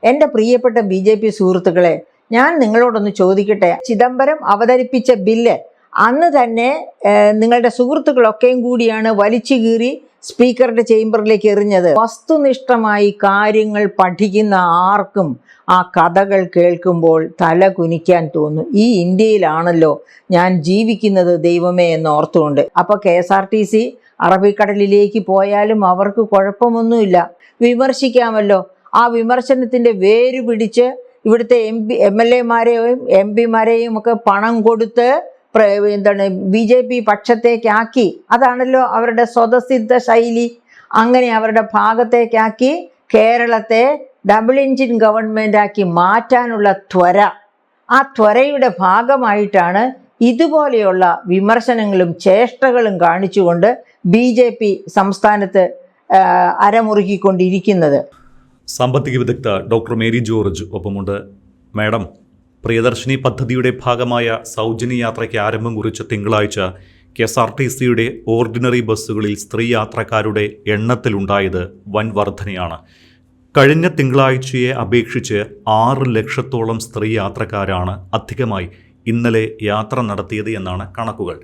എൻ്റെ പ്രിയപ്പെട്ട BJP സുഹൃത്തുക്കളെ, ഞാൻ നിങ്ങളോടൊന്ന് ചോദിക്കട്ടെ. ചിദംബരം അവതരിപ്പിച്ച ബില്ല് അന്ന് തന്നെ നിങ്ങളുടെ സുഹൃത്തുക്കളൊക്കെയും കൂടിയാണ് വലിച്ചു കീറി സ്പീക്കറുടെ ചേംബറിലേക്ക് എറിഞ്ഞത്. വസ്തുനിഷ്ഠമായി കാര്യങ്ങൾ പഠിക്കുന്ന ആർക്കും ആ കഥകൾ കേൾക്കുമ്പോൾ തല കുനിക്കാൻ തോന്നും. ഈ ഇന്ത്യയിലാണല്ലോ ഞാൻ ജീവിക്കുന്നത് ദൈവമേ എന്ന് ഓർത്തുകൊണ്ട്. അപ്പോൾ KSRTC അറബിക്കടലിലേക്ക് പോയാലും അവർക്ക് കുഴപ്പമൊന്നുമില്ല, വിമർശിക്കാമല്ലോ. ആ വിമർശനത്തിൻ്റെ വേര് പിടിച്ച് ഇവിടുത്തെ MLA-മാരെയും MP-മാരെയും ഒക്കെ പണം കൊടുത്ത് BJP പക്ഷത്തേക്കാക്കി. അതാണല്ലോ അവരുടെ സ്വതസിദ്ധ ശൈലി. അങ്ങനെ അവരുടെ ഭാഗത്തേക്കാക്കി കേരളത്തെ ഡബിൾ എൻജിൻ ഗവൺമെൻറ്റാക്കി മാറ്റാനുള്ള ത്വര, ആ ത്വരയുടെ ഭാഗമായിട്ടാണ് ഇതുപോലെയുള്ള വിമർശനങ്ങളും ചേഷ്ടകളും കാണിച്ചുകൊണ്ട് BJP സംസ്ഥാനത്ത് അരമുറുക്കിക്കൊണ്ടിരിക്കുന്നത്. സാമ്പത്തിക വിദഗ്ധ ഡോക്ടർ മേരി ജോർജ് ഒപ്പമുണ്ട്. മാഡം, പ്രിയദർശിനി പദ്ധതിയുടെ ഭാഗമായ സൗജന്യ യാത്രയ്ക്ക് ആരംഭം കുറിച്ച തിങ്കളാഴ്ച KSRTCയുടെ ഓർഡിനറി ബസ്സുകളിൽ സ്ത്രീ യാത്രക്കാരുടെ എണ്ണത്തിലുണ്ടായത് വൻ വർധനയാണ്. കഴിഞ്ഞ തിങ്കളാഴ്ചയെ അപേക്ഷിച്ച് 6 ലക്ഷത്തോളം സ്ത്രീ യാത്രക്കാരാണ് അധികമായി ഇന്നലെ യാത്ര നടത്തിയത് എന്നാണ് കണക്കുകൾ.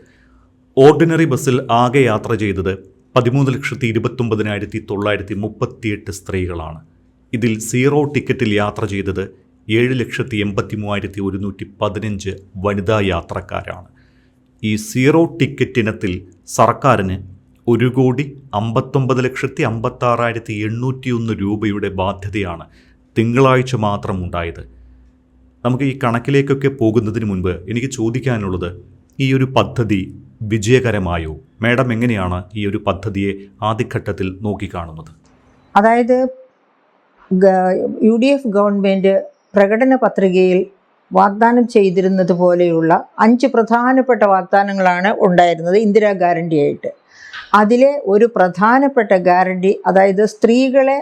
ഓർഡിനറി ബസ്സിൽ ആകെ യാത്ര ചെയ്തത് 13,29,938 സ്ത്രീകളാണ്. ഇതിൽ സീറോ ടിക്കറ്റിൽ യാത്ര ചെയ്തത് 7,83,115 വനിതാ യാത്രക്കാരാണ്. ഈ സീറോ ടിക്കറ്റ് ഇനത്തിൽ സർക്കാരിന് 1,59,56,801 രൂപയുടെ ബാധ്യതയാണ് തിങ്കളാഴ്ച മാത്രം ഉണ്ടായത്. നമുക്ക് ഈ കണക്കിലേക്കൊക്കെ പോകുന്നതിന് മുൻപ് എനിക്ക് ചോദിക്കാനുള്ളത്, ഈ ഒരു പദ്ധതി വിജയകരമായോ? മാഡം എങ്ങനെയാണ് ഈ ഒരു പദ്ധതിയെ ആദ്യഘട്ടത്തിൽ നോക്കിക്കാണുന്നത്? അതായത് UDF ഗവൺമെൻറ് പ്രകടന പത്രികയിൽ വാഗ്ദാനം ചെയ്തിരുന്നത് പോലെയുള്ള 5 പ്രധാനപ്പെട്ട വാഗ്ദാനങ്ങളാണ് ഉണ്ടായിരുന്നത് ഇന്ദിരാ ഗ്യാരണ്ടിയായിട്ട്. അതിലെ ഒരു പ്രധാനപ്പെട്ട ഗ്യാരണ്ടി, അതായത് സ്ത്രീകളെ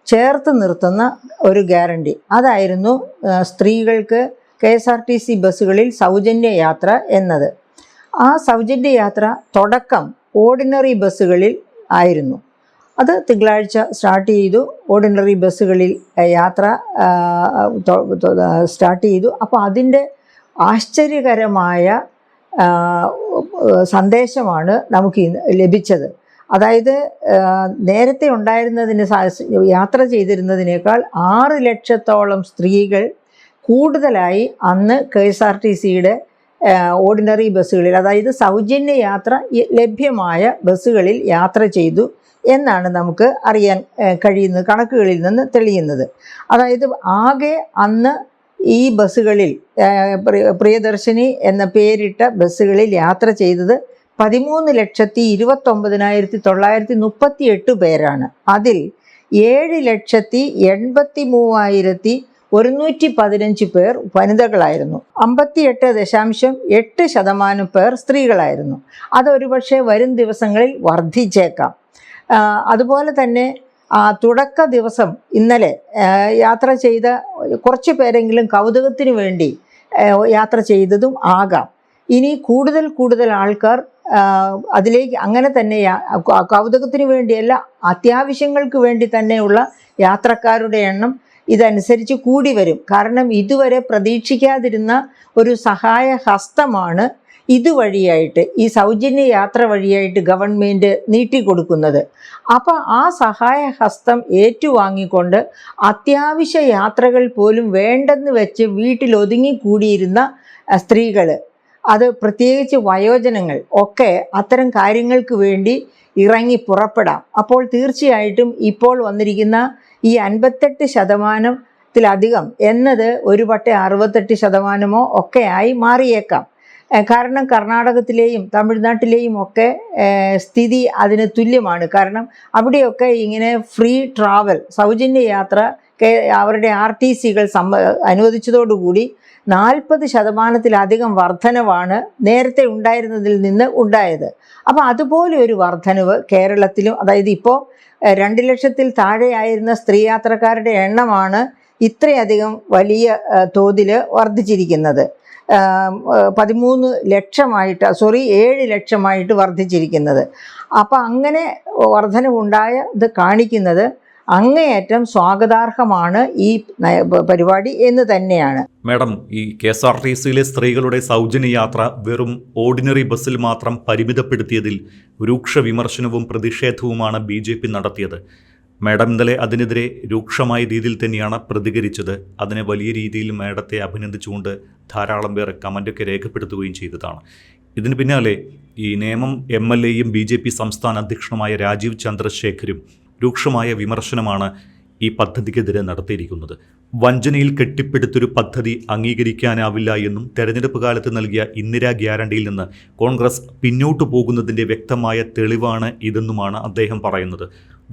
ചേർത്ത് നിർത്തുന്ന ഒരു ഗ്യാരണ്ടി, അതായിരുന്നു സ്ത്രീകൾക്ക് KSRTC ബസ്സുകളിൽ സൗജന്യ യാത്ര എന്നത്. ആ സൗജന്യ യാത്ര തുടക്കം ഓർഡിനറി ബസ്സുകളിൽ ആയിരുന്നു. അത് തിങ്കളാഴ്ച സ്റ്റാർട്ട് ചെയ്തു. ഓർഡിനറി ബസ്സുകളിൽ യാത്ര സ്റ്റാർട്ട് ചെയ്തു. അപ്പോൾ അതിൻ്റെ ആശ്ചര്യകരമായ സന്ദേശമാണ് നമുക്ക് ലഭിച്ചത്. അതായത് നേരത്തെ ഉണ്ടായിരുന്നതിന് യാത്ര ചെയ്തിരുന്നതിനേക്കാൾ 6 ലക്ഷത്തോളം സ്ത്രീകൾ കൂടുതലായി അന്ന് KSRTCയുടെ ഓർഡിനറി ബസ്സുകളിൽ, അതായത് സൗജന്യ യാത്ര ലഭ്യമായ ബസ്സുകളിൽ യാത്ര ചെയ്തു എന്നാണ് നമുക്ക് അറിയാൻ കഴിയുന്നത്, കണക്കുകളിൽ നിന്ന് തെളിയുന്നത്. അതായത് ആകെ അന്ന് ഈ ബസ്സുകളിൽ പ്രിയദർശിനി എന്ന പേരിട്ട ബസ്സുകളിൽ യാത്ര ചെയ്തത് 13,29,938 പേരാണ്. അതിൽ 7,83,115 പേർ വനിതകളായിരുന്നു. 58.8% പേർ സ്ത്രീകളായിരുന്നു. അതൊരുപക്ഷെ വരും ദിവസങ്ങളിൽ വർദ്ധിച്ചേക്കാം. അതുപോലെ തന്നെ തുടക്ക ദിവസം ഇന്നലെ യാത്ര ചെയ്ത കുറച്ച് പേരെങ്കിലും കൗതുകത്തിന് വേണ്ടി യാത്ര ചെയ്തതും ആകാം. ഇനി കൂടുതൽ ആൾക്കാർ അതിലേക്ക് അങ്ങനെ തന്നെ കൗതുകത്തിന് വേണ്ടിയല്ല, അത്യാവശ്യങ്ങൾക്ക് വേണ്ടി തന്നെയുള്ള യാത്രക്കാരുടെ എണ്ണം ഇതനുസരിച്ച് കൂടി വരും. കാരണം ഇതുവരെ പ്രതീക്ഷിക്കാതിരുന്ന ഒരു സഹായ ഹസ്തമാണ് ഇതുവഴിയായിട്ട്, ഈ സൗജന്യ യാത്ര വഴിയായിട്ട് ഗവൺമെൻറ് നീട്ടിക്കൊടുക്കുന്നത്. അപ്പോൾ ആ സഹായ ഹസ്തം ഏറ്റുവാങ്ങിക്കൊണ്ട് അത്യാവശ്യ യാത്രകൾ പോലും വേണ്ടെന്ന് വെച്ച് വീട്ടിൽ ഒതുങ്ങിക്കൂടിയിരുന്ന സ്ത്രീകൾ, അത് പ്രത്യേകിച്ച് വയോജനങ്ങൾ ഒക്കെ അത്തരം കാര്യങ്ങൾക്ക് വേണ്ടി ഇറങ്ങി പുറപ്പെടാം. അപ്പോൾ തീർച്ചയായിട്ടും ഇപ്പോൾ വന്നിരിക്കുന്ന ഈ 58%-ത്തിലധികം എന്നത് ഒരുപക്ഷെ 68% ഒക്കെ ആയി മാറിയേക്കാം. കാരണം കർണാടകത്തിലെയും തമിഴ്നാട്ടിലെയും ഒക്കെ സ്ഥിതി അതിന് തുല്യമാണ്. കാരണം അവിടെയൊക്കെ ഇങ്ങനെ ഫ്രീ ട്രാവൽ, സൗജന്യ യാത്ര അവരുടെ RTCകൾ അനുവദിച്ചതോടുകൂടി 40%-ത്തിലധികം വർധനവാണ് നേരത്തെ ഉണ്ടായിരുന്നതിൽ നിന്ന് ഉണ്ടായത്. അപ്പോൾ അതുപോലെ ഒരു വർധനവ് കേരളത്തിലും, അതായത് ഇപ്പോൾ 2 ലക്ഷത്തിൽ താഴെയായിരുന്ന സ്ത്രീ യാത്രക്കാരുടെ എണ്ണമാണ് ഇത്രയധികം വലിയ തോതിൽ വർദ്ധിച്ചിരിക്കുന്നത്. 7 ലക്ഷമായിട്ട് വർദ്ധിച്ചിരിക്കുന്നത്. അപ്പോൾ അങ്ങനെ വർധനവുണ്ടായത് കാണിക്കുന്നത് അങ്ങേയറ്റം സ്വാഗതാർഹമാണ് ഈ പരിപാടി എന്ന് തന്നെയാണ്. മാഡം, ഈ KSRTCയിലെ സ്ത്രീകളുടെ സൗജന്യ യാത്ര വെറും ഓർഡിനറി ബസ്സിൽ മാത്രം പരിമിതപ്പെടുത്തിയതിൽ രൂക്ഷ വിമർശനവും പ്രതിഷേധവുമാണ് BJP നടത്തിയത്. മാഡം ഇന്നലെ അതിനെതിരെ രൂക്ഷമായ രീതിയിൽ തന്നെയാണ് പ്രതികരിച്ചത്. അതിനെ വലിയ രീതിയിൽ മാഡത്തെ അഭിനന്ദിച്ചുകൊണ്ട് ധാരാളം പേർ കമൻ്റൊക്കെ രേഖപ്പെടുത്തുകയും ചെയ്തതാണ്. ഇതിന് പിന്നാലെ ഈ നേമം MLAയും BJP സംസ്ഥാന അധ്യക്ഷനുമായ രാജീവ് ചന്ദ്രശേഖരും രൂക്ഷമായ വിമർശനമാണ് ഈ പദ്ധതിക്കെതിരെ നടത്തിയിരിക്കുന്നത്. വഞ്ചനയിൽ കെട്ടിപ്പടുത്തൊരു പദ്ധതി അംഗീകരിക്കാനാവില്ല എന്നും തെരഞ്ഞെടുപ്പ് കാലത്ത് നൽകിയ ഇന്ദിരാ ഗ്യാരണ്ടിയിൽ നിന്ന് കോൺഗ്രസ് പിന്നോട്ടു പോകുന്നതിൻ്റെ വ്യക്തമായ തെളിവാണ് ഇതെന്നുമാണ് അദ്ദേഹം പറയുന്നത്.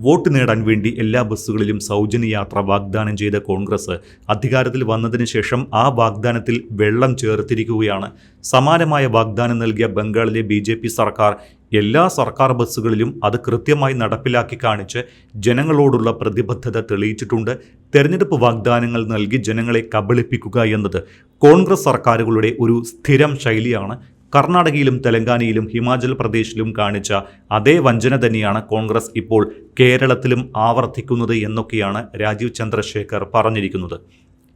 വോട്ട് നേടാൻ വേണ്ടി എല്ലാ ബസ്സുകളിലും സൗജന്യ യാത്ര വാഗ്ദാനം ചെയ്ത കോൺഗ്രസ് അധികാരത്തിൽ വന്നതിന് ശേഷം ആ വാഗ്ദാനത്തിൽ വെള്ളം ചേർത്തിരിക്കുകയാണ്. സമാനമായ വാഗ്ദാനം നൽകിയ ബംഗാളിലെ BJP സർക്കാർ എല്ലാ സർക്കാർ ബസ്സുകളിലും അത് കൃത്യമായി നടപ്പിലാക്കി കാണിച്ച് ജനങ്ങളോടുള്ള പ്രതിബദ്ധത തെളിയിച്ചിട്ടുണ്ട്. തെരഞ്ഞെടുപ്പ് വാഗ്ദാനങ്ങൾ നൽകി ജനങ്ങളെ കബളിപ്പിക്കുക എന്നത് കോൺഗ്രസ് സർക്കാരുകളുടെ ഒരു സ്ഥിരം ശൈലിയാണ്. കർണാടകയിലും തെലങ്കാനയിലും ഹിമാചൽ പ്രദേശിലും കാണിച്ച അതേ വഞ്ചന തന്നെയാണ് കോൺഗ്രസ് ഇപ്പോൾ കേരളത്തിലും ആവർത്തിക്കുന്നത് എന്നൊക്കെയാണ് രാജീവ് ചന്ദ്രശേഖർ പറഞ്ഞിരിക്കുന്നത്.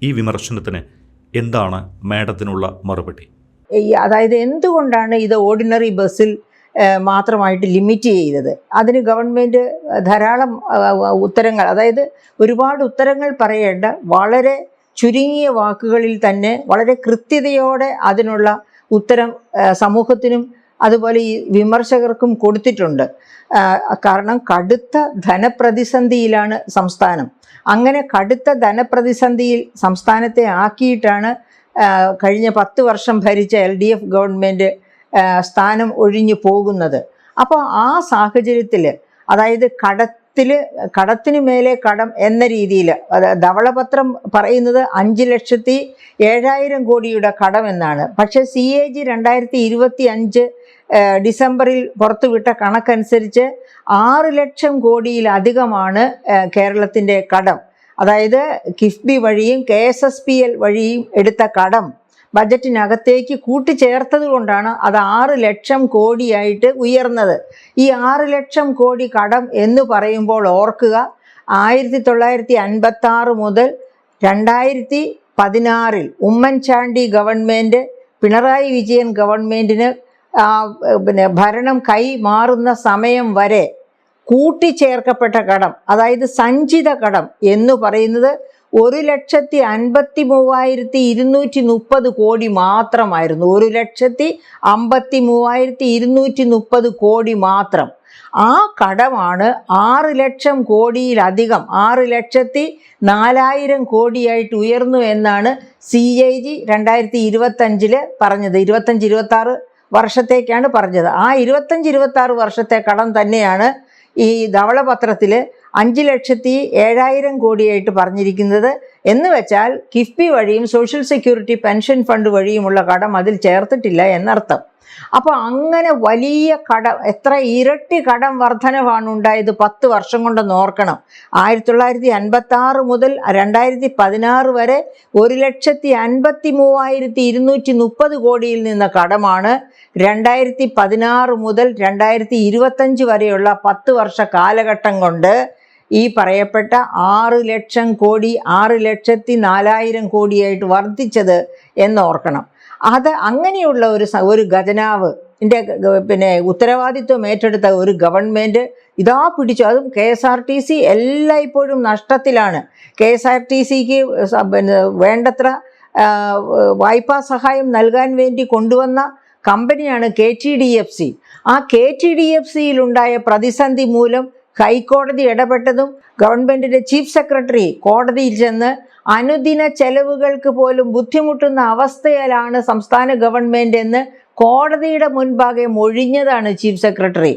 ഈ വിമർശനത്തിന് എന്താണ് മാഡത്തിനുള്ള മറുപടി? അതായത് എന്തുകൊണ്ടാണ് ഇത് ഓർഡിനറി ബസ്സിൽ മാത്രമായിട്ട് ലിമിറ്റ് ചെയ്തത്? അതിന് ഗവൺമെൻറ് ധാരാളം ഉത്തരങ്ങൾ, അതായത് ഒരുപാട് ഉത്തരങ്ങൾ പറയേണ്ട വളരെ ചുരുങ്ങിയ വാക്കുകളിൽ തന്നെ വളരെ കൃത്യതയോടെ അതിനുള്ള ഉത്തരം സമൂഹത്തിനും അതുപോലെ ഈ വിമർശകർക്കും കൊടുത്തിട്ടുണ്ട്. കാരണം കടുത്ത ധനപ്രതിസന്ധിയിലാണ് സംസ്ഥാനം. അങ്ങനെ കടുത്ത ധനപ്രതിസന്ധിയിൽ സംസ്ഥാനത്തെ ആക്കിയിട്ടാണ് കഴിഞ്ഞ 10 വർഷം ഭരിച്ച LDF ഗവൺമെൻറ് സ്ഥാനം ഒഴിഞ്ഞു പോകുന്നത്. അപ്പോൾ ആ സാഹചര്യത്തിൽ, അതായത് കടത്തിന് മേലെ കടം എന്ന രീതിയിൽ ധവളപത്രം പറയുന്നത് 5,07,000 കോടിയുടെ കടം എന്നാണ്. പക്ഷേ CAG 2025 ഡിസംബറിൽ പുറത്തുവിട്ട കണക്കനുസരിച്ച് 6 ലക്ഷം കോടിയിലധികമാണ് കേരളത്തിൻ്റെ കടം. അതായത് കിഫ്ബി വഴിയും KSSPL വഴിയും എടുത്ത കടം ബജറ്റിനകത്തേക്ക് കൂട്ടിച്ചേർത്തത് കൊണ്ടാണ് അത് 6 ലക്ഷം കോടിയായിട്ട് ഉയർന്നത്. ഈ 6 ലക്ഷം കോടി കടം എന്ന് പറയുമ്പോൾ ഓർക്കുക, 1956 മുതൽ 2016 ഉമ്മൻചാണ്ടി ഗവൺമെൻറ് പിണറായി വിജയൻ ഗവൺമെൻറ്റിന് ഭരണം കൈമാറുന്ന സമയം വരെ കൂട്ടിച്ചേർക്കപ്പെട്ട കടം, അതായത് സഞ്ചിത കടം എന്ന് പറയുന്നത് 1,53,230 കോടി മാത്രമായിരുന്നു. 1,53,230 കോടി മാത്രം. ആ കടമാണ് 6 ലക്ഷം കോടിയിലധികം, 6,04,000 കോടിയായിട്ട് ഉയർന്നു എന്നാണ് CAG 2025 പറഞ്ഞത്. 25-26 വർഷത്തേക്കാണ് പറഞ്ഞത്. ആ 25-26 വർഷത്തെ കടം തന്നെയാണ് ഈ ധവളപത്രത്തിൽ 5,07,000 കോടിയായിട്ട് പറഞ്ഞിരിക്കുന്നത്. എന്ന് വെച്ചാൽ കിഫ്ബി വഴിയും സോഷ്യൽ സെക്യൂരിറ്റി പെൻഷൻ ഫണ്ട് വഴിയുമുള്ള കടം അതിൽ ചേർത്തിട്ടില്ല എന്നർത്ഥം. അപ്പോൾ അങ്ങനെ വലിയ കടം, എത്ര ഇരട്ടി കടം വർധനവാണ് ഉണ്ടായത് 10 വർഷം കൊണ്ടെന്ന് ഓർക്കണം. 1956 മുതൽ 2016 വരെ 1,53,230 കോടിയിൽ നിന്ന് കടമാണ് 2016 മുതൽ 2025 വരെയുള്ള 10 വർഷ കാലഘട്ടം കൊണ്ട് ഈ പറയപ്പെട്ട 6 ലക്ഷം കോടി 6,04,000 കോടിയായിട്ട് വർദ്ധിച്ചത് എന്നോർക്കണം. അത് അങ്ങനെയുള്ള ഒരു ഖജനാവ് ഉത്തരവാദിത്വം ഏറ്റെടുത്ത ഒരു ഗവൺമെൻറ് ഇതാ പിടിച്ചു. അതും KSRTC എല്ലായ്പ്പോഴും നഷ്ടത്തിലാണ്. KSRTCക്ക് വേണ്ടത്ര വായ്പാ സഹായം നൽകാൻ വേണ്ടി കൊണ്ടുവന്ന കമ്പനിയാണ് KTDFC. ആ KTDFCയിലുണ്ടായ പ്രതിസന്ധി മൂലം ഹൈക്കോടതി ഇടപെട്ടതും ഗവൺമെൻറ്റിൻ്റെ ചീഫ് സെക്രട്ടറി കോടതിയിൽ ചെന്ന് അനുദിന ചെലവുകൾക്ക് പോലും ബുദ്ധിമുട്ടുന്ന അവസ്ഥയിലാണ് സംസ്ഥാന ഗവൺമെൻറ് എന്ന് കോടതിയുടെ മുൻപാകെ മൊഴിഞ്ഞതാണ് ചീഫ് സെക്രട്ടറി.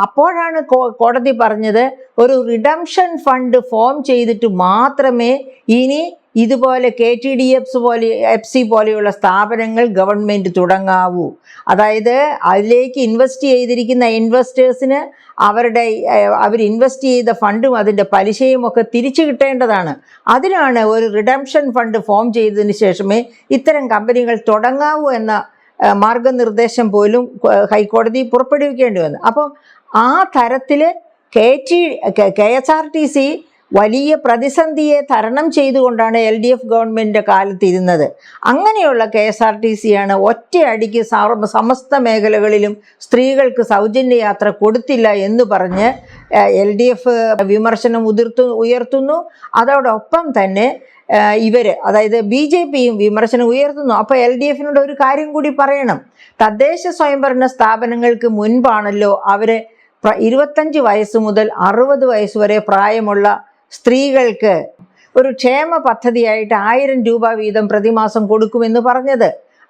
അപ്പോഴാണ് കോടതി പറഞ്ഞത് ഒരു റിഡംഷൻ ഫണ്ട് ഫോം ചെയ്തിട്ട് മാത്രമേ ഇനി ഇതുപോലെ KTDFC പോലെയുള്ള സ്ഥാപനങ്ങൾ ഗവൺമെൻറ് തുടങ്ങാവൂ. അതായത് അതിലേക്ക് ഇൻവെസ്റ്റ് ചെയ്തിരിക്കുന്ന ഇൻവെസ്റ്റേഴ്സിന് അവർ ഇൻവെസ്റ്റ് ചെയ്ത ഫണ്ടും അതിൻ്റെ പലിശയും ഒക്കെ തിരിച്ചു കിട്ടേണ്ടതാണ്. അതിനാണ് ഒരു റിഡംഷൻ ഫണ്ട് ഫോം ചെയ്തതിന് ശേഷമേ ഇത്തരം കമ്പനികൾ തുടങ്ങാവൂ എന്ന മാർഗനിർദ്ദേശം പോലും ഹൈക്കോടതി പുറപ്പെടുവിക്കേണ്ടി വന്നു. അപ്പോൾ ആ തരത്തിൽ KSRTC വലിയ പ്രതിസന്ധിയെ തരണം ചെയ്തുകൊണ്ടാണ് LDF ഗവൺമെൻറ്റിൻ്റെ കാലത്തിരുന്നത്. അങ്ങനെയുള്ള KSRTC ആണ് ഒറ്റയടിക്ക് സമസ്ത മേഖലകളിലും സ്ത്രീകൾക്ക് സൗജന്യ യാത്ര കൊടുത്തില്ല എന്ന് പറഞ്ഞ് LDF വിമർശനം ഉയർത്തുന്നു. അതോടൊപ്പം തന്നെ അതായത് BJPയും വിമർശനം ഉയർത്തുന്നു. അപ്പോൾ LDFനോട് ഒരു കാര്യം കൂടി പറയണം. തദ്ദേശ സ്വയംഭരണ സ്ഥാപനങ്ങൾക്ക് മുൻപാണല്ലോ അവർ 25 വയസ്സ് മുതൽ 60 വയസ്സ് വരെ പ്രായമുള്ള സ്ത്രീകൾക്ക് ഒരു ക്ഷേമ പദ്ധതിയായിട്ട് 1000 രൂപ വീതം പ്രതിമാസം കൊടുക്കുമെന്ന് പറഞ്ഞത്.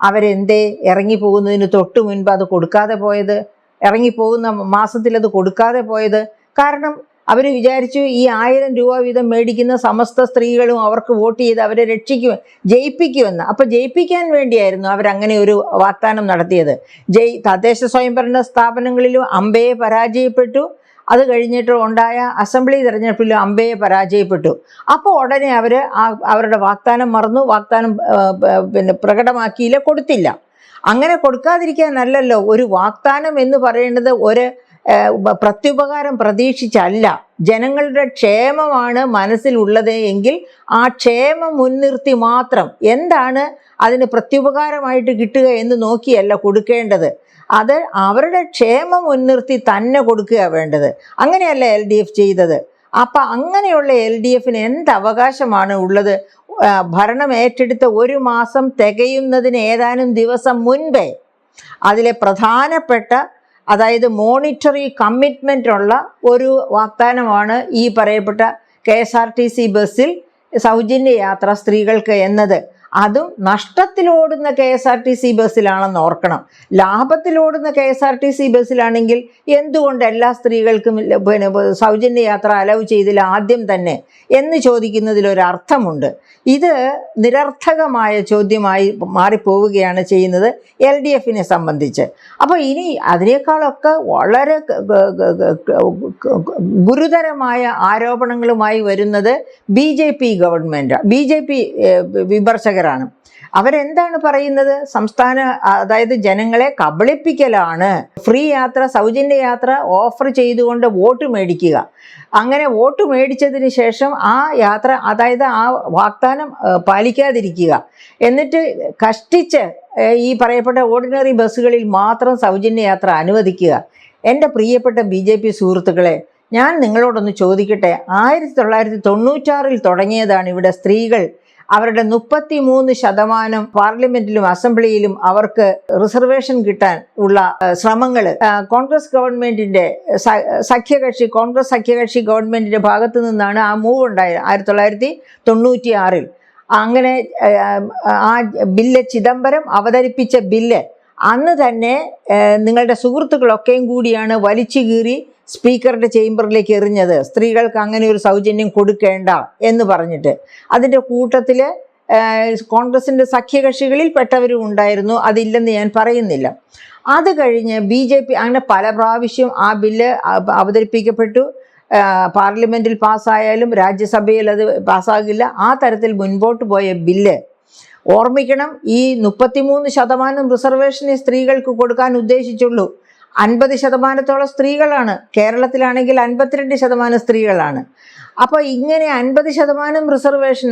അവരെന്തേ ഇറങ്ങിപ്പോകുന്നതിന് തൊട്ട് മുൻപ് അത് കൊടുക്കാതെ പോയത്? ഇറങ്ങിപ്പോകുന്ന മാസത്തിൽ അത് കൊടുക്കാതെ പോയത്? കാരണം അവർ വിചാരിച്ചു ഈ 1000 രൂപ വീതം മേടിക്കുന്ന സമസ്ത സ്ത്രീകളും അവർക്ക് വോട്ട് ചെയ്ത് അവരെ ജയിപ്പിക്കുമെന്ന്. അപ്പോൾ ജയിപ്പിക്കാൻ വേണ്ടിയായിരുന്നു അവരങ്ങനെ ഒരു വാഗ്ദാനം നടത്തിയത്. തദ്ദേശ സ്വയംഭരണ സ്ഥാപനങ്ങളിലും അമ്പയെ പരാജയപ്പെട്ടു. അത് കഴിഞ്ഞിട്ട് ഉണ്ടായ അസംബ്ലി തെരഞ്ഞെടുപ്പിലും അമ്പയെ പരാജയപ്പെട്ടു. അപ്പോൾ ഉടനെ അവർ അവരുടെ വാഗ്ദാനം മറന്നു, വാഗ്ദാനം പ്രകടമാക്കിയില്ല, കൊടുത്തില്ല. അങ്ങനെ കൊടുക്കാതിരിക്കാനല്ലല്ലോ. ഒരു വാഗ്ദാനം എന്ന് പറയുന്നത് ഒരു പ്രത്യുപകാരം പ്രതീക്ഷിച്ചല്ല, ജനങ്ങളുടെ ക്ഷേമമാണ് മനസ്സിലുള്ളത് എങ്കിൽ ആ ക്ഷേമം മുൻനിർത്തി മാത്രം എന്താണ് അതിന് പ്രത്യുപകാരമായിട്ട് കിട്ടുക എന്ന് നോക്കിയല്ല കൊടുക്കേണ്ടത്. അത് അവരുടെ ക്ഷേമം മുൻനിർത്തി തന്നെ കൊടുക്കുക വേണ്ടത്. അങ്ങനെയല്ല LDF ചെയ്തത്. അപ്പം അങ്ങനെയുള്ള LDFന് എന്ത് അവകാശമാണ് ഉള്ളത്? ഭരണം ഏറ്റെടുത്ത 1 മാസം തികയുന്നതിന് ഏതാനും ദിവസം മുൻപേ അതിലെ പ്രധാനപ്പെട്ട, അതായത് മോണിറ്ററി കമ്മിറ്റ്മെൻ്റ് ഉള്ള ഒരു വാഗ്ദാനമാണ് ഈ പറയപ്പെട്ട KSRTC ബസ്സിൽ സൗജന്യ യാത്ര സ്ത്രീകൾക്ക് എന്നത്. അതും നഷ്ടത്തിലോടുന്ന KSRTC ബസ്സിലാണെന്ന് ഓർക്കണം. ലാഭത്തിലോടുന്ന KSRTC ബസ്സിലാണെങ്കിൽ എന്തുകൊണ്ട് എല്ലാ സ്ത്രീകൾക്കും സൗജന്യ യാത്ര അലവ് ചെയ്തില്ല ആദ്യം തന്നെ എന്ന് ചോദിക്കുന്നതിലൊരർത്ഥമുണ്ട്. ഇത് നിരർത്ഥകമായ ചോദ്യമായി മാറിപ്പോവുകയാണ് ചെയ്യുന്നത് LDFനെ സംബന്ധിച്ച്. അപ്പോൾ ഇനി അതിനേക്കാളൊക്കെ വളരെ ഗുരുതരമായ ആരോപണങ്ങളുമായി വരുന്നത് BJP ഗവൺമെൻറ്, BJP വിമർശകരാണ്. അവരെന്താണ് പറയുന്നത്? അതായത് ജനങ്ങളെ കബളിപ്പിക്കലാണ്. ഫ്രീ യാത്ര, സൗജന്യ യാത്ര ഓഫർ ചെയ്തുകൊണ്ട് വോട്ട് മേടിക്കുക. അങ്ങനെ വോട്ട് മേടിച്ചതിന് ശേഷം ആ യാത്ര, അതായത് ആ വാഗ്ദാനം പാലിക്കാതിരിക്കുക. എന്നിട്ട് കഷ്ടിച്ച് ഈ പറയപ്പെട്ട ഓർഡിനറി ബസ്സുകളിൽ മാത്രം സൗജന്യ യാത്ര അനുവദിക്കുക. എൻ്റെ പ്രിയപ്പെട്ട BJP സുഹൃത്തുക്കളെ, ഞാൻ നിങ്ങളോടൊന്ന് ചോദിക്കട്ടെ. 1996 തുടങ്ങിയതാണ് ഇവിടെ സ്ത്രീകൾ അവരുടെ 33% പാർലമെന്റിലും അസംബ്ലിയിലും അവർക്ക് റിസർവേഷൻ കിട്ടാൻ ഉള്ള ശ്രമങ്ങൾ കോൺഗ്രസ് ഗവൺമെന്റിന്റെ കോൺഗ്രസ് സഖ്യകക്ഷി ഗവൺമെന്റിന്റെ ഭാഗത്തു നിന്നാണ് ആ മൂവ് ഉണ്ടായത് 1996. അങ്ങനെ ആ ബില്ല് ചിദംബരം അവതരിപ്പിച്ച ബില്ല് അന്ന് തന്നെ നിങ്ങളുടെ സുഹൃത്തുക്കളൊക്കെയും കൂടിയാണ് വലിച്ചു കീറി സ്പീക്കറുടെ ചേംബറിലേക്ക് എറിഞ്ഞത്. സ്ത്രീകൾക്ക് അങ്ങനെ ഒരു സൗജന്യം കൊടുക്കേണ്ട എന്ന് പറഞ്ഞിട്ട്. അതിൻ്റെ കൂട്ടത്തിൽ കോൺഗ്രസിൻ്റെ സഖ്യകക്ഷികളിൽ പെട്ടവരും ഉണ്ടായിരുന്നു, അതില്ലെന്ന് ഞാൻ പറയുന്നില്ല. അത് കഴിഞ്ഞ് BJP അങ്ങനെ പല പ്രാവശ്യം ആ ബില്ല് അവതരിപ്പിക്കപ്പെട്ടു. പാർലമെൻറ്റിൽ പാസ്സായാലും രാജ്യസഭയിൽ അത് പാസ്സാകില്ല. ആ തരത്തിൽ മുൻപോട്ട് പോയ ബില്ല് ഓർമ്മിക്കണം, ഈ 33% റിസർവേഷനെ സ്ത്രീകൾക്ക് കൊടുക്കാൻ ഉദ്ദേശിച്ചുള്ളൂ. 50% സ്ത്രീകളാണ്. കേരളത്തിലാണെങ്കിൽ 52% സ്ത്രീകളാണ്. അപ്പോൾ ഇങ്ങനെ 50% റിസർവേഷൻ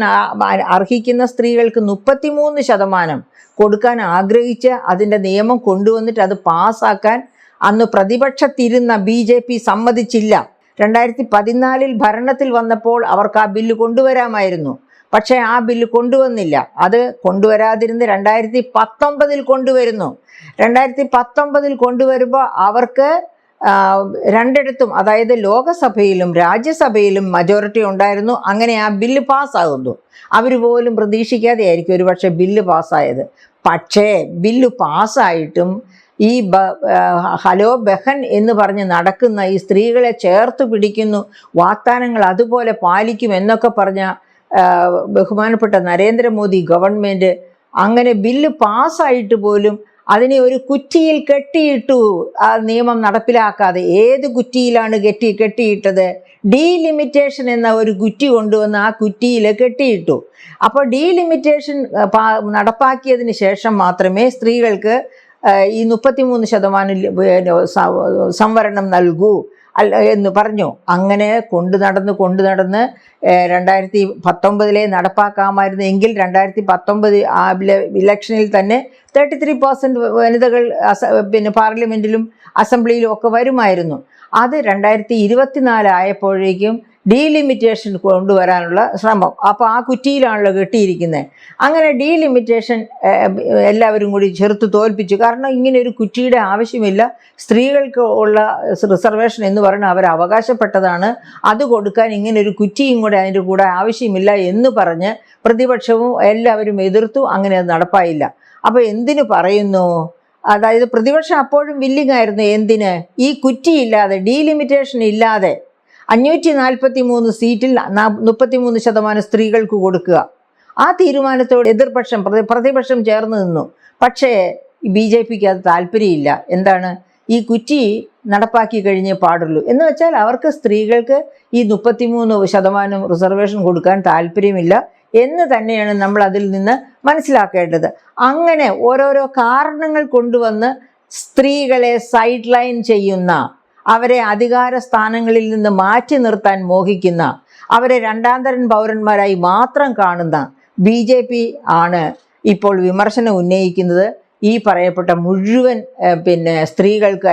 അർഹിക്കുന്ന സ്ത്രീകൾക്ക് 33% കൊടുക്കാൻ ആഗ്രഹിച്ച് അതിൻ്റെ നിയമം കൊണ്ടുവന്നിട്ട് അത് പാസ്സാക്കാൻ അന്ന് പ്രതിപക്ഷത്തിരുന്ന BJP സമ്മതിച്ചില്ല. 2014 ഭരണത്തിൽ വന്നപ്പോൾ അവർക്ക് ആ ബില്ല് കൊണ്ടുവരാമായിരുന്നു. പക്ഷേ ആ ബില്ല് കൊണ്ടുവന്നില്ല. അത് കൊണ്ടുവരാതിരുന്ന് 2019 കൊണ്ടുവരുന്നു. 2019 കൊണ്ടുവരുമ്പോൾ അവർക്ക് രണ്ടിടത്തും, അതായത് ലോകസഭയിലും രാജ്യസഭയിലും മജോറിറ്റി ഉണ്ടായിരുന്നു. അങ്ങനെ ആ ബില്ല് പാസ്സാകുന്നു. അവർ പോലും പ്രതീക്ഷിക്കാതെ ആയിരിക്കും ഒരുപക്ഷെ ബില്ല് പാസ്സായത്. പക്ഷേ ബില്ല് പാസ്സായിട്ടും ഈ ഹലോ ബഹൻ എന്ന് പറഞ്ഞ് നടക്കുന്ന ഈ സ്ത്രീകളെ ചേർത്ത് പിടിക്കുന്നു, വാഗ്ദാനങ്ങൾ അതുപോലെ പാലിക്കും എന്നൊക്കെ പറഞ്ഞ ബഹുമാനപ്പെട്ട നരേന്ദ്രമോദി ഗവൺമെൻറ് അങ്ങനെ ബില്ല് പാസ്സായിട്ട് പോലും അതിനെ ഒരു കുറ്റിയിൽ കെട്ടിയിട്ടു. ആ നിയമം നടപ്പിലാക്കാതെ. ഏത് കുറ്റിയിലാണ് കെട്ടിയിട്ടത്? ഡീലിമിറ്റേഷൻ എന്ന ഒരു കുറ്റി കൊണ്ടുവന്ന് ആ കുറ്റിയിൽ കെട്ടിയിട്ടു. അപ്പോൾ ഡീലിമിറ്റേഷൻ നടപ്പാക്കിയതിന് ശേഷം മാത്രമേ സ്ത്രീകൾക്ക് ഈ 33% സംവരണം നൽകൂ. അല്ല എന്ന് പറഞ്ഞു. അങ്ങനെ കൊണ്ടു നടന്ന് 2019 നടപ്പാക്കാമായിരുന്നു എങ്കിൽ 2019 ഇലക്ഷനിൽ തന്നെ 33% വനിതകൾ പാർലമെൻറ്റിലും അസംബ്ലിയിലും ഒക്കെ വരുമായിരുന്നു. അത് 2024 ആയപ്പോഴേക്കും ഡീലിമിറ്റേഷൻ കൊണ്ടുവരാനുള്ള ശ്രമം. അപ്പോൾ ആ കുറ്റിയിലാണല്ലോ കെട്ടിയിരിക്കുന്നത്. അങ്ങനെ ഡീലിമിറ്റേഷൻ എല്ലാവരും കൂടി ചെറുത്ത് തോൽപ്പിച്ചു. കാരണം ഇങ്ങനെ ഒരു കുറ്റിയുടെ ആവശ്യമില്ല, സ്ത്രീകൾക്ക് ഉള്ള റിസർവേഷൻ എന്ന് പറയുന്നത് അവർ അവകാശപ്പെട്ടതാണ്, അത് കൊടുക്കാൻ ഇങ്ങനെ ഒരു കുറ്റിയും കൂടെ അതിൻ്റെ കൂടെ ആവശ്യമില്ല എന്ന് പറഞ്ഞ് പ്രതിപക്ഷവും എല്ലാവരും എതിർത്തു. അങ്ങനെ അത് നടപ്പായില്ല. അപ്പോൾ എന്തിനു പറയുന്നു? അതായത് പ്രതിപക്ഷം അപ്പോഴും വില്ലിങ് ആയിരുന്നു. എന്തിന്? ഈ കുറ്റിയില്ലാതെ, ഡീലിമിറ്റേഷൻ ഇല്ലാതെ 543 സീറ്റിൽ 33% സ്ത്രീകൾക്ക് കൊടുക്കുക. ആ തീരുമാനത്തോട് പ്രതിപക്ഷം ചേർന്ന് നിന്നു. പക്ഷേ BJPക്ക് അത് താല്പര്യമില്ല. എന്താണ്? ഈ കുറ്റി നടപ്പാക്കി കഴിഞ്ഞേ പാടുള്ളൂ എന്ന് വെച്ചാൽ അവർക്ക് സ്ത്രീകൾക്ക് ഈ 33% റിസർവേഷൻ കൊടുക്കാൻ താല്പര്യമില്ല എന്ന് തന്നെയാണ് നമ്മൾ അതിൽ നിന്ന് മനസ്സിലാക്കേണ്ടത്. അങ്ങനെ ഓരോരോ കാരണങ്ങൾ കൊണ്ടുവന്ന് സ്ത്രീകളെ സൈഡ് ലൈൻ ചെയ്യുന്ന, അവരെ അധികാര സ്ഥാനങ്ങളിൽ നിന്ന് മാറ്റി നിർത്താൻ മോഹിക്കുന്ന, അവരെ രണ്ടാന്തരൻ പൗരന്മാരായി മാത്രം കാണുന്ന BJP ആണ് ഇപ്പോൾ വിമർശനം ഉന്നയിക്കുന്നത്. ഈ പറയപ്പെട്ട മുഴുവൻ സ്ത്രീകൾക്ക്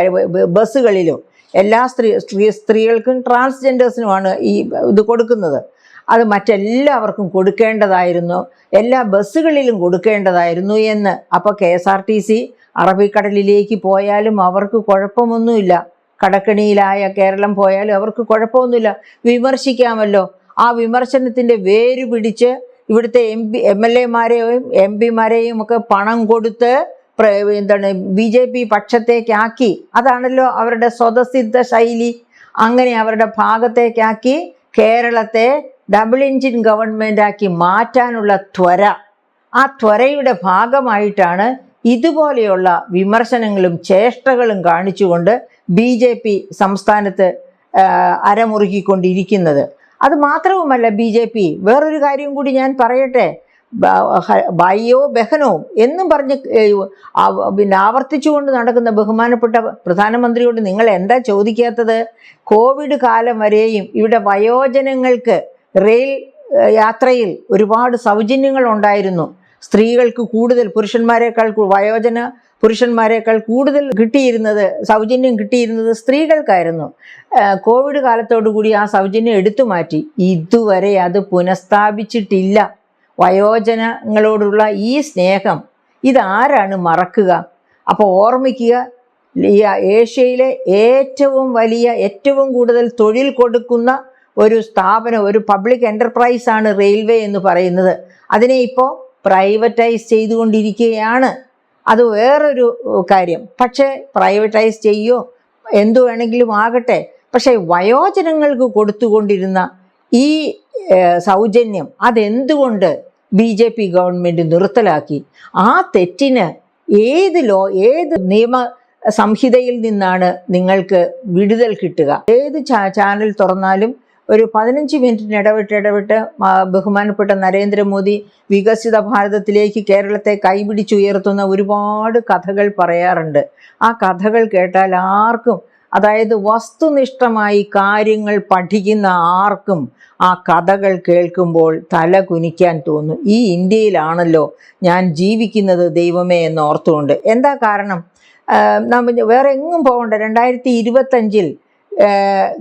ബസ്സുകളിലും എല്ലാ സ്ത്രീകൾക്കും ട്രാൻസ്ജെൻഡേഴ്സിനുമാണ് ഈ ഇത് കൊടുക്കുന്നത്. അത് മറ്റെല്ലാവർക്കും കൊടുക്കേണ്ടതായിരുന്നു, എല്ലാ ബസ്സുകളിലും കൊടുക്കേണ്ടതായിരുന്നു എന്ന്. അപ്പോൾ KSRTC അറബിക്കടലിലേക്ക് പോയാലും അവർക്ക് കുഴപ്പമൊന്നുമില്ല, കടക്കണിയിലായ കേരളം പോയാലും അവർക്ക് കുഴപ്പമൊന്നുമില്ല, വിമർശിക്കാമല്ലോ. ആ വിമർശനത്തിൻ്റെ വേര് പിടിച്ച് ഇവിടുത്തെ MLA-മാരെയും MP-മാരെയും ഒക്കെ പണം കൊടുത്ത് BJP പക്ഷത്തേക്കാക്കി. അതാണല്ലോ അവരുടെ സ്വതസിദ്ധ ശൈലി. അങ്ങനെ അവരുടെ ഭാഗത്തേക്കാക്കി കേരളത്തെ ഡബിൾ എൻജിൻ ഗവൺമെൻറ്റാക്കി മാറ്റാനുള്ള ത്വര, ആ ത്വരയുടെ ഭാഗമായിട്ടാണ് ഇതുപോലെയുള്ള വിമർശനങ്ങളും ചേഷ്ടകളും കാണിച്ചുകൊണ്ട് BJP സംസ്ഥാനത്ത് അരമുറുക്കിക്കൊണ്ടിരിക്കുന്നത്. അത് മാത്രവുമല്ല, BJP വേറൊരു കാര്യം കൂടി ഞാൻ പറയട്ടെ. ഭായിയോ ബഹനോ എന്നും പറഞ്ഞ് ആവർത്തിച്ചുകൊണ്ട് നടക്കുന്ന ബഹുമാനപ്പെട്ട പ്രധാനമന്ത്രിയോട് നിങ്ങൾ എന്താ ചോദിക്കാത്തത്? കോവിഡ് കാലം വരെയും ഇവിടെ വയോജനങ്ങൾക്ക് റെയിൽ യാത്രയിൽ ഒരുപാട് സൗജന്യങ്ങൾ ഉണ്ടായിരുന്നു. സ്ത്രീകൾക്ക് കൂടുതൽ, പുരുഷന്മാരെക്കാൾ കൂടുതൽ സൗജന്യം കിട്ടിയിരുന്നത് സ്ത്രീകൾക്കായിരുന്നു. കോവിഡ് കാലത്തോടുകൂടി ആ സൗജന്യം എടുത്തു മാറ്റി. ഇതുവരെ അത് പുനഃസ്ഥാപിച്ചിട്ടില്ല. വയോജനങ്ങളോടുള്ള ഈ സ്നേഹം ഇതാരാണ് മറക്കുക? അപ്പോൾ ഓർമ്മിക്കുക, ഏഷ്യയിലെ ഏറ്റവും കൂടുതൽ തൊഴിൽ കൊടുക്കുന്ന ഒരു സ്ഥാപനം, ഒരു പബ്ലിക് എൻ്റർപ്രൈസാണ് റെയിൽവേ എന്ന് പറയുന്നത്. അതിനെ ഇപ്പോൾ പ്രൈവറ്റൈസ് ചെയ്തുകൊണ്ടിരിക്കുകയാണ്. അത് വേറൊരു കാര്യം. പക്ഷേ പ്രൈവറ്റൈസ് ചെയ്യോ എന്തു വേണമെങ്കിലും ആകട്ടെ, പക്ഷേ വയോജനങ്ങൾക്ക് കൊടുത്തുകൊണ്ടിരുന്ന ഈ സൗജന്യം അതെന്തുകൊണ്ട് BJP ഗവൺമെൻറ് നിർത്തലാക്കി? ആ തെറ്റിന് ഏത് നിയമ സംഹിതയിൽ നിന്നാണ് നിങ്ങൾക്ക് വിടുതൽ കിട്ടുക? ഏത് ചാനൽ തുറന്നാലും ഒരു 15 മിനിറ്റിന് ഇടവിട്ട് ബഹുമാനപ്പെട്ട നരേന്ദ്രമോദി വികസിത ഭാരതത്തിലേക്ക് കേരളത്തെ കൈപിടിച്ചുയർത്തുന്ന ഒരുപാട് കഥകൾ പറയാറുണ്ട്. ആ കഥകൾ കേട്ടാൽ ആർക്കും, അതായത് വസ്തുനിഷ്ഠമായി കാര്യങ്ങൾ പഠിക്കുന്ന ആർക്കും ആ കഥകൾ കേൾക്കുമ്പോൾ തല കുനിക്കാൻ തോന്നും. ഈ ഇന്ത്യയിലാണല്ലോ ഞാൻ ജീവിക്കുന്നത് ദൈവമേ എന്ന് ഓർത്തുകൊണ്ട്. എന്താ കാരണം? വേറെ എങ്ങും പോകണ്ട. 2025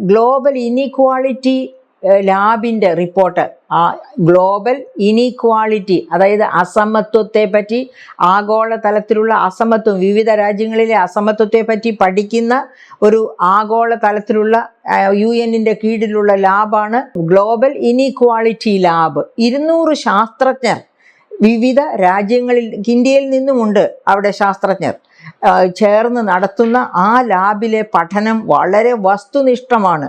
ഗ്ലോബൽ ഇനീക്വാളിറ്റി ലാബിൻ്റെ റിപ്പോർട്ട്, ആ ഗ്ലോബൽ ഇനീക്വാളിറ്റി, അതായത് അസമത്വത്തെ പറ്റി, ആഗോളതലത്തിലുള്ള അസമത്വം, വിവിധ രാജ്യങ്ങളിലെ അസമത്വത്തെ പറ്റി പഠിക്കുന്ന ഒരു ആഗോള തലത്തിലുള്ള UN-ൻ്റെ കീഴിലുള്ള ലാബാണ് ഗ്ലോബൽ ഇനീക്വാളിറ്റി ലാബ്. 200 ശാസ്ത്രജ്ഞർ വിവിധ രാജ്യങ്ങളിൽ, ഇന്ത്യയിൽ നിന്നുമുണ്ട് അവിടെ ശാസ്ത്രജ്ഞർ ചേർന്ന് നടത്തുന്ന ആ ലാബിലെ പഠനം വളരെ വസ്തുനിഷ്ഠമാണ്.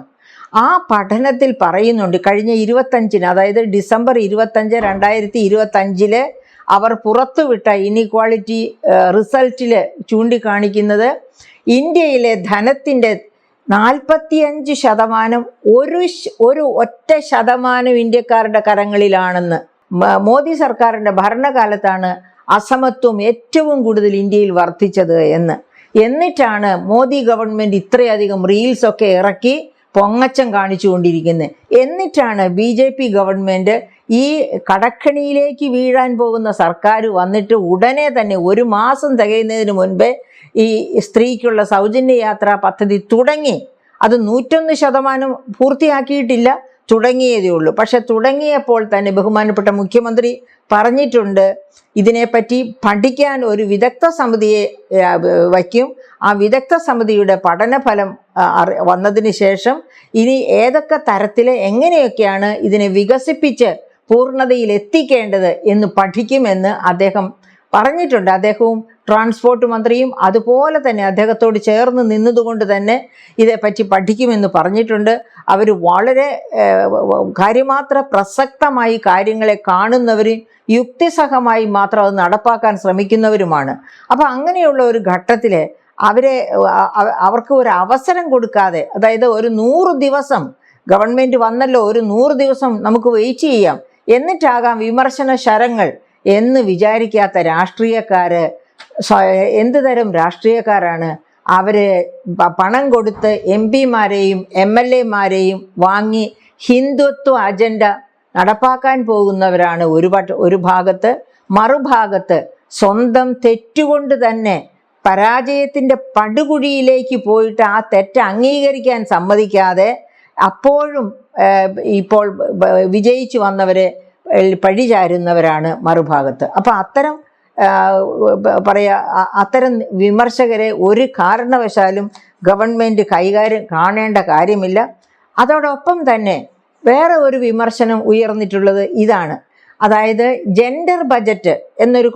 ആ പഠനത്തിൽ പറയുന്നുണ്ട്, കഴിഞ്ഞ 25-ന്, അതായത് ഡിസംബർ 25, 2025 അവർ പുറത്തുവിട്ട ഇനീക്വാളിറ്റി റിസൾട്ടിൽ ചൂണ്ടിക്കാണിക്കുന്നത് ഇന്ത്യയിലെ ധനത്തിൻ്റെ 45% ഒരു ഒറ്റ ശതമാനം ഇന്ത്യക്കാരുടെ കരങ്ങളിലാണെന്ന്. മോദി സർക്കാരിൻ്റെ ഭരണകാലത്താണ് അസമത്വം ഏറ്റവും കൂടുതൽ ഇന്ത്യയിൽ വർദ്ധിച്ചത് എന്ന്. എന്നിട്ടാണ് മോദി ഗവൺമെൻറ് ഇത്രയധികം റീൽസൊക്കെ ഇറക്കി പൊങ്ങച്ചം കാണിച്ചുകൊണ്ടിരിക്കുന്നത്. എന്നിട്ടാണ് BJP ഗവൺമെൻറ് ഈ കടക്കണിയിലേക്ക് വീഴാൻ പോകുന്ന സർക്കാർ വന്നിട്ട് ഉടനെ തന്നെ 1 മാസം തികയുന്നതിന് മുൻപേ ഈ സ്ത്രീക്കുള്ള സൗജന്യ യാത്രാ പദ്ധതി തുടങ്ങി. അത് 101% പൂർത്തിയാക്കിയിട്ടില്ല, തുടങ്ങിയതേ ഉള്ളൂ. പക്ഷെ തുടങ്ങിയപ്പോൾ തന്നെ ബഹുമാനപ്പെട്ട മുഖ്യമന്ത്രി പറഞ്ഞിട്ടുണ്ട്, ഇതിനെപ്പറ്റി പഠിക്കാൻ ഒരു വിദഗ്ധ സമിതിയെ വയ്ക്കും. ആ വിദഗ്ധ സമിതിയുടെ പഠനഫലം വന്നതിന് ശേഷം ഇനി ഏതൊക്കെ തരത്തിൽ എങ്ങനെയൊക്കെയാണ് ഇതിനെ വികസിപ്പിച്ച് പൂർണ്ണതയിൽ എത്തിക്കേണ്ടത് എന്ന് പഠിക്കുമെന്ന് അദ്ദേഹം പറഞ്ഞിട്ടുണ്ട്. അദ്ദേഹവും ട്രാൻസ്പോർട്ട് മന്ത്രിയും അതുപോലെ തന്നെ അദ്ദേഹത്തോട് ചേർന്ന് നിന്നതുകൊണ്ട് തന്നെ ഇതേപ്പറ്റി പഠിക്കുമെന്ന് പറഞ്ഞിട്ടുണ്ട്. അവർ വളരെ കാര്യമാത്ര പ്രസക്തമായി കാര്യങ്ങളെ കാണുന്നവരും യുക്തിസഹമായി മാത്രം അത് നടപ്പാക്കാൻ ശ്രമിക്കുന്നവരുമാണ്. അപ്പോൾ അങ്ങനെയുള്ള ഒരു ഘട്ടത്തിൽ അവർക്ക് ഒരു അവസരം കൊടുക്കാതെ, അതായത് ഒരു 100 ദിവസം ഗവൺമെൻറ് വന്നല്ലോ, ഒരു 100 ദിവസം നമുക്ക് വെയിറ്റ് ചെയ്യാം, എന്നിട്ടാകാം വിമർശന ശരങ്ങൾ എന്ന് വിചാരിക്കാത്ത രാഷ്ട്രീയക്കാർ എന്ത് തരം രാഷ്ട്രീയക്കാരാണ്? അവർ പണം കൊടുത്ത് MP-മാരെയും MLA-മാരെയും വാങ്ങി ഹിന്ദുത്വ അജണ്ട നടപ്പാക്കാൻ പോകുന്നവരാണ് ഒരു ഭാഗത്ത്. മറുഭാഗത്ത് സ്വന്തം തെറ്റുകൊണ്ട് തന്നെ പരാജയത്തിൻ്റെ പടുകുഴിയിലേക്ക് പോയിട്ട് ആ തെറ്റ് അംഗീകരിക്കാൻ സമ്മതിക്കാതെ അപ്പോഴും ഇപ്പോൾ വിജയിച്ചു വന്നവരെ പഴിചാരുന്നവരാണ് മറുഭാഗത്ത്. അപ്പോൾ അത്തരം വിമർശകരെ ഒരു കാരണവശാലും ഗവൺമെൻറ് കാണേണ്ട കാര്യമില്ല. അതോടൊപ്പം തന്നെ വേറെ ഒരു വിമർശനം ഉയർന്നിട്ടുള്ളത് ഇതാണ്. അതായത് ജെൻഡർ ബജറ്റ് എന്നൊരു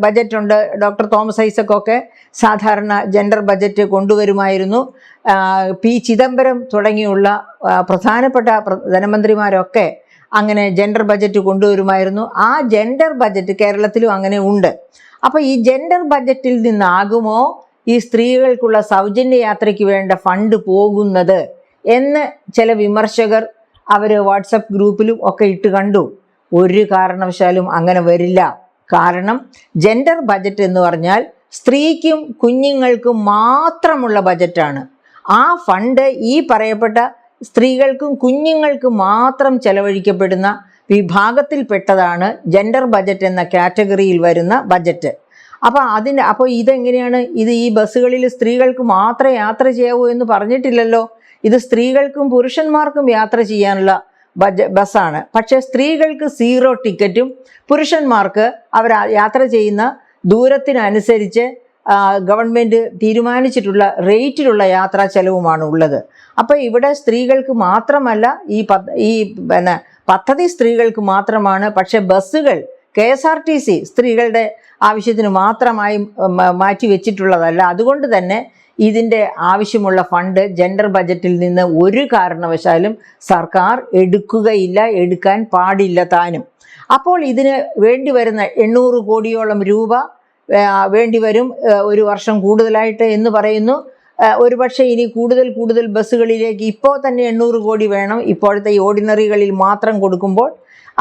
ബജറ്റുണ്ട്. ഡോക്ടർ തോമസ് ഐസക്കൊക്കെ സാധാരണ ജെൻഡർ ബജറ്റ് കൊണ്ടുവരുമായിരുന്നു. P. ചിദംബരം തുടങ്ങിയുള്ള പ്രധാനപ്പെട്ട ധനമന്ത്രിമാരൊക്കെ അങ്ങനെ ജെൻഡർ ബജറ്റ് കൊണ്ടുവരുമായിരുന്നു. ആ ജെൻഡർ ബജറ്റ് കേരളത്തിലും അങ്ങനെ ഉണ്ട്. അപ്പോൾ ഈ ജെൻഡർ ബജറ്റിൽ നിന്നാകുമോ ഈ സ്ത്രീകൾക്കുള്ള സൗജന്യ യാത്രയ്ക്ക് വേണ്ട ഫണ്ട് പോകുന്നത് എന്ന് ചില വിമർശകർ അവർ വാട്സപ്പ് ഗ്രൂപ്പിലും ഒക്കെ ഇട്ട് കണ്ടു. ഒരു കാരണവശാലും അങ്ങനെ വരില്ല. കാരണം ജെൻഡർ ബജറ്റ് എന്ന് പറഞ്ഞാൽ സ്ത്രീക്കും കുഞ്ഞുങ്ങൾക്കും മാത്രമുള്ള ബജറ്റാണ്. ആ ഫണ്ട് ഈ പറയപ്പെട്ട സ്ത്രീകൾക്കും കുഞ്ഞുങ്ങൾക്കും മാത്രം ചെലവഴിക്കപ്പെടുന്ന വിഭാഗത്തിൽപ്പെട്ടതാണ് ജെൻഡർ ബജറ്റ് എന്ന കാറ്റഗറിയിൽ വരുന്ന ബജറ്റ്. അപ്പോൾ ഇതെങ്ങനെയാണ്? ഇത് ഈ ബസ്സുകളിൽ സ്ത്രീകൾക്ക് മാത്രമേ യാത്ര ചെയ്യാവൂ എന്ന് പറഞ്ഞിട്ടില്ലല്ലോ. ഇത് സ്ത്രീകൾക്കും പുരുഷന്മാർക്കും യാത്ര ചെയ്യാനുള്ള ബസ്സാണ്. പക്ഷേ സ്ത്രീകൾക്ക് 0 ടിക്കറ്റും പുരുഷന്മാർക്ക് അവർ യാത്ര ചെയ്യുന്ന ദൂരത്തിനനുസരിച്ച് ഗവൺമെൻറ് തീരുമാനിച്ചിട്ടുള്ള റേറ്റിലുള്ള യാത്രാ ചെലവുമാണ് ഉള്ളത്. അപ്പോൾ ഇവിടെ സ്ത്രീകൾക്ക് മാത്രമല്ല, ഈ പദ്ധതി സ്ത്രീകൾക്ക് മാത്രമാണ്. പക്ഷേ ബസ്സുകൾ KSRTC സ്ത്രീകളുടെ ആവശ്യത്തിന് മാത്രമായി മാറ്റി വെച്ചിട്ടുള്ളതല്ല. അതുകൊണ്ട് തന്നെ ഇതിൻ്റെ ആവശ്യമുള്ള ഫണ്ട് ജെൻഡർ ബജറ്റിൽ നിന്ന് ഒരു കാരണവശാലും സർക്കാർ എടുക്കുകയില്ല, എടുക്കാൻ പാടില്ല താനും. അപ്പോൾ ഇതിന് വേണ്ടി വരുന്ന 800 കോടിയോളം രൂപ വേണ്ടിവരും ഒരു വർഷം കൂടുതലായിട്ട് എന്ന് പറയുന്നു. ഒരുപക്ഷെ ഇനി കൂടുതൽ ബസ്സുകളിലേക്ക് ഇപ്പോൾ തന്നെ 800 കോടി വേണം ഇപ്പോഴത്തെ ഈ ഓർഡിനറികളിൽ മാത്രം കൊടുക്കുമ്പോൾ.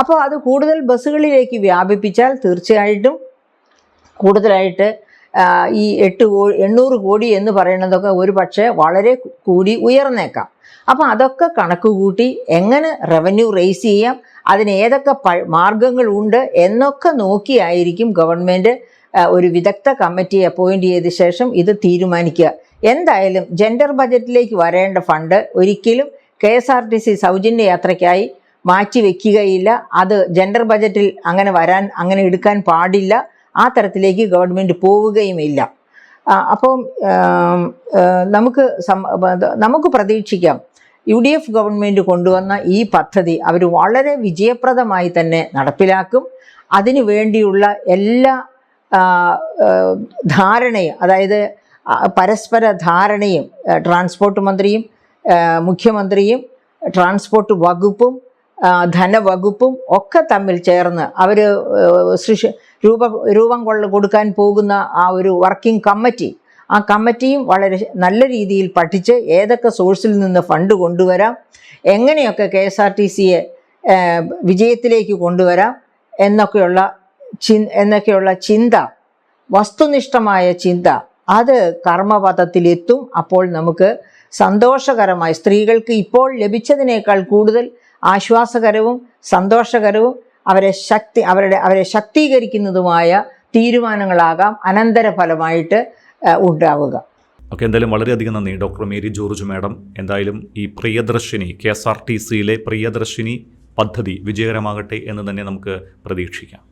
അപ്പോൾ അത് കൂടുതൽ ബസ്സുകളിലേക്ക് വ്യാപിപ്പിച്ചാൽ തീർച്ചയായിട്ടും കൂടുതലായിട്ട് ഈ 800 കോടി എന്ന് പറയുന്നതൊക്കെ ഒരു പക്ഷേ വളരെ കൂടി ഉയർന്നേക്കാം. അപ്പോൾ അതൊക്കെ കണക്ക് കൂട്ടി എങ്ങനെ റവന്യൂ റേസ് ചെയ്യാം, അതിന് ഏതൊക്കെ മാർഗങ്ങളുണ്ട് എന്നൊക്കെ നോക്കിയായിരിക്കും ഗവൺമെൻറ് ഒരു വിദഗ്ധ കമ്മിറ്റി അപ്പോയിൻ്റ് ചെയ്ത ശേഷം ഇത് തീരുമാനിക്കുക. എന്തായാലും ജെൻഡർ ബജറ്റിലേക്ക് വരേണ്ട ഫണ്ട് ഒരിക്കലും KSRTC സൗജന്യ യാത്രയ്ക്കായി മാറ്റി വയ്ക്കുകയില്ല. അത് ജെൻഡർ ബജറ്റിൽ അങ്ങനെ എടുക്കാൻ പാടില്ല. ആ തരത്തിലേക്ക് ഗവൺമെൻറ് പോവുകയുമില്ല. അപ്പം നമുക്ക് പ്രതീക്ഷിക്കാം UDF ഗവൺമെൻറ് കൊണ്ടുവന്ന ഈ പദ്ധതി അവർ വളരെ വിജയപ്രദമായി തന്നെ നടപ്പിലാക്കും. അതിനു വേണ്ടിയുള്ള എല്ലാ ധാരണയും, അതായത് പരസ്പര ധാരണയും ട്രാൻസ്പോർട്ട് മന്ത്രിയും മുഖ്യമന്ത്രിയും ട്രാൻസ്പോർട്ട് വകുപ്പും ധനവകുപ്പും ഒക്കെ തമ്മിൽ ചേർന്ന് അവർ രൂപം കൊടുക്കാൻ പോകുന്ന ആ ഒരു വർക്കിംഗ് കമ്മിറ്റി, ആ കമ്മിറ്റിയും വളരെ നല്ല രീതിയിൽ പഠിച്ച് ഏതൊക്കെ സോഴ്സിൽ നിന്ന് ഫണ്ട് കൊണ്ടുവരാം, എങ്ങനെയൊക്കെ KSRTCയെ വിജയത്തിലേക്ക് കൊണ്ടുവരാം എന്നൊക്കെയുള്ള ചിന്ത, വസ്തുനിഷ്ഠമായ ചിന്ത അത് കർമ്മപഥത്തിലെത്തും. അപ്പോൾ നമുക്ക് സന്തോഷകരമായി സ്ത്രീകൾക്ക് ഇപ്പോൾ ലഭിച്ചതിനേക്കാൾ കൂടുതൽ ആശ്വാസകരവും സന്തോഷകരവും അവരെ ശക്തീകരിക്കുന്നതുമായ തീരുമാനങ്ങളാകാം അനന്തരഫലമായിട്ട് ഉണ്ടാവുക. ഓക്കെ, എന്തായാലും വളരെയധികം നന്ദി ഡോക്ടർ മേരി ജോർജ് മാഡം. എന്തായാലും ഈ പ്രിയദർശിനി KSRTCയിലെ പ്രിയദർശിനി പദ്ധതി വിജയകരമാകട്ടെ എന്ന് തന്നെ നമുക്ക് പ്രതീക്ഷിക്കാം.